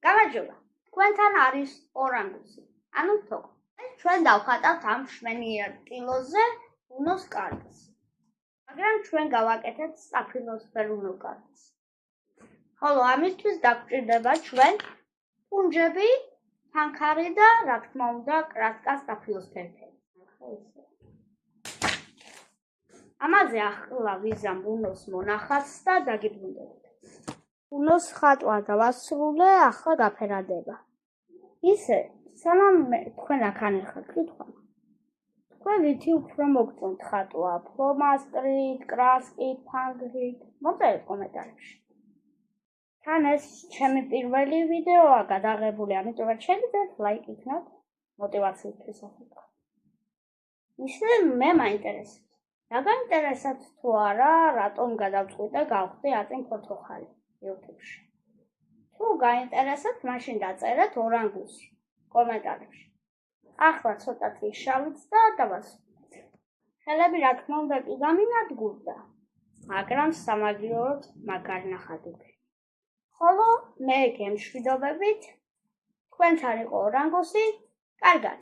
გამარჯობა, თქვენთან არის ორანგუსი, ანუ თოკო. ჩვენ დავხატავთ ამ შვენიერ ტილოზე უნოს კარტს. მაგრამ ჩვენ გავაკეთებთ სტაფილოსფერ უნო კარტს. ხოლო ამისთვის დაგვჭირდება ჩვენ პუნჯები, თანქარი და რა თქმა უნდა, კრატკა სტაფილოსფერფერი. ამაზე ახლა ვიზამ უნოს მონახატს და დაგიბრუნდებით. უნოს ხატვა დავასრულე, ახლა გაფერადება. ისე, სანამ თქვენ აქ ანახავთ კითხვა. თქვენ ვითი უფრო მოგწონთ ხატვა, ფლომასტრით, კრასკით, ფანგრით? მოწერეთ კომენტარებში. თან ეს ჩემი პირველი ვიდეოა გადაღებული, ამიტომ შეგიძლიათ ლაიქ იქნათ მოტივაციისთვის ახლა. ისე მე მაინტერესებს. რა გაინტერესებთ თუ არა, რატომ გადავწყვიტე და გავხდი აწინ ფოტოხალი YouTube-ში. თუ გაინტერესებთ, მაშინ დაწერეთ ორანგუსი კომენტარებში. ახლა ცოტათი შავიც და დავასრულეთ. ხელები რა თქმა უნდა კი გამინადგურდა, მაგრამ სამაგიეროდ მაგარი ნახატები. ხოლო მე გემშვიდობებით, თქვენც არ იყო ორანგუსი, კარგად.